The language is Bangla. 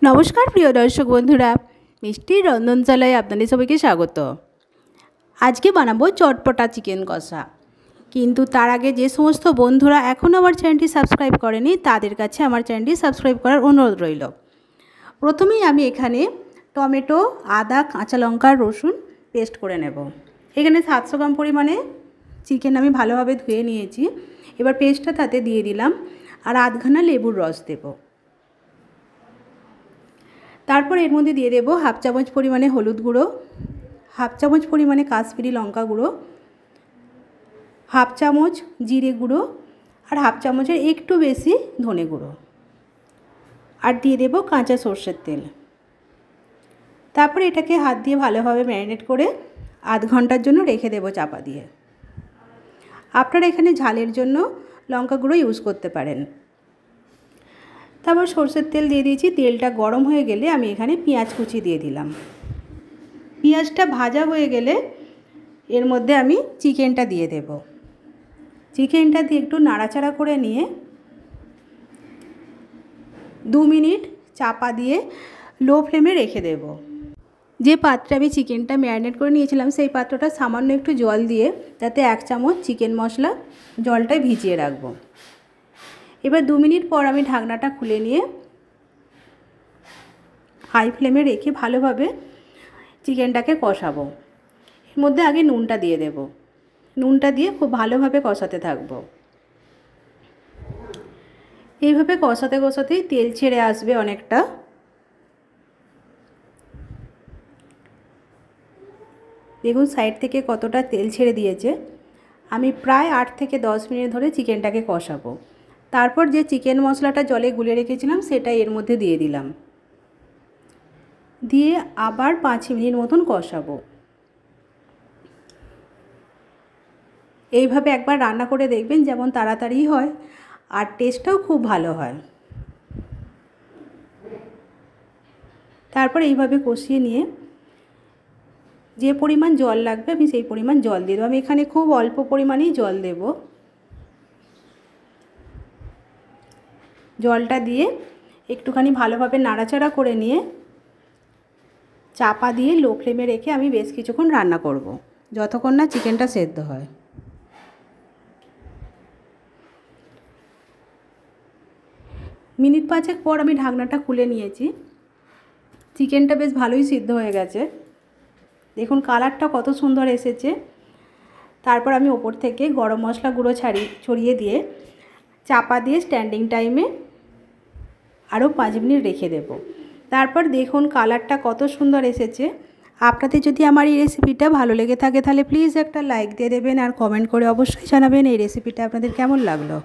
নমস্কার প্রিয় দর্শক বন্ধুরা, মিষ্টির রন্ধনশালায় আপনাদের সবাইকে স্বাগত। আজকে বানাবো চটপটা চিকেন কষা। কিন্তু তার আগে যে সমস্ত বন্ধুরা এখনও আমার চ্যানেলটি সাবস্ক্রাইব করেনি তাদের কাছে আমার চ্যানেলটি সাবস্ক্রাইব করার অনুরোধ রইল। প্রথমেই আমি এখানে টমেটো, আদা, কাঁচা লঙ্কা, রসুন পেস্ট করে নেব। এখানে 700 গ্রাম পরিমাণে চিকেন আমি ভালোভাবে ধুয়ে নিয়েছি। এবার পেস্টটা তাতে দিয়ে দিলাম আর আধখানা লেবুর রস দেব। তারপর এর মধ্যে দিয়ে দেব হাফ চামচ পরিমাণে হলুদ গুঁড়ো, হাফ চামচ পরিমাণে কাশ্মীরি লঙ্কা গুঁড়ো, হাফ চামচ জিরে গুঁড়ো আর হাফ চামচের একটু বেশি ধনে গুঁড়ো, আর দিয়ে দেব কাঁচা সর্ষের তেল। তারপর এটাকে হাত দিয়ে ভালোভাবে ম্যারিনেট করে আধ ঘন্টার জন্য রেখে দেব চাপা দিয়ে। আপনারা এখানে ঝালের জন্য লঙ্কা গুঁড়ো ইউজ করতে পারেন। তারপর সর্ষের তেল দিয়ে দিয়েছি। তেলটা গরম হয়ে গেলে আমি এখানে পেঁয়াজ কুচি দিয়ে দিলাম। পেঁয়াজটা ভাজা হয়ে গেলে এর মধ্যে আমি চিকেনটা দিয়ে দেব। চিকেনটা দিয়ে একটু নাড়াচাড়া করে নিয়ে 2 মিনিট চাপা দিয়ে লো ফ্লেমে রেখে দেব। যে পাত্রে আমি চিকেনটা ম্যারিনেট করে নিয়েছিলাম সেই পাত্রটা সামান্য একটু জল দিয়ে তাতে 1 চামচ চিকেন মশলা জলটায় ভিজিয়ে রাখবো। এবার 2 মিনিট পর আমি ঢাকনাটা খুলে নিয়ে হাই ফ্লেমে রেখে ভালোভাবে চিকেনটাকে কষাবো। এর মধ্যে আগে নুনটা দিয়ে দেব। নুনটা দিয়ে খুব ভালোভাবে কষাতে থাকবো। এইভাবে কষাতে কষাতেই তেল ছেড়ে আসবে অনেকটা। দেখুন সাইড থেকে কতটা তেল ছেড়ে দিয়েছে। আমি প্রায় 8 থেকে 10 মিনিট ধরে চিকেনটাকে কষাবো। তারপর যে চিকেন মশলাটা জলে গুলে রেখেছিলাম সেটা এর মধ্যে দিয়ে দিলাম, দিয়ে আবার 5 মিনিট মতন কষাবো। এইভাবে একবার রান্না করে দেখবেন, যেমন তাড়াতাড়ি হয় আর টেস্টটাও খুব ভালো হয়। তারপর এইভাবে কষিয়ে নিয়ে যে পরিমাণ জল লাগবে আমি সেই পরিমাণ জল দিয়ে দেবো। আমি এখানে খুব অল্প পরিমাণেই জল দেব। জলটা দিয়ে একটুখানি ভালোভাবে নাড়াচাড়া করে নিয়ে চাপা দিয়ে লো ফ্লেমে রেখে আমি বেশ কিছুক্ষণ রান্না করব, যতক্ষণ না চিকেনটা সেদ্ধ হয়। মিনিট 5 পর আমি ঢাকনাটা খুলে নিয়েছি। চিকেনটা বেশ ভালোই সিদ্ধ হয়ে গেছে। দেখুন কালারটা কত সুন্দর এসেছে। তারপর আমি ওপর থেকে গরম মশলা গুঁড়ো ছড়িয়ে দিয়ে চাপা দিয়ে স্ট্যান্ডিং টাইমে আরও 5 মিনিট রেখে দেব। তারপর দেখুন কালারটা কত সুন্দর এসেছে। আপনাদের যদি আমার এই রেসিপিটা ভালো লেগে থাকে তাহলে প্লিজ একটা লাইক দিয়ে দেবেন আর কমেন্ট করে অবশ্যই জানাবেন এই রেসিপিটা আপনাদের কেমন লাগলো।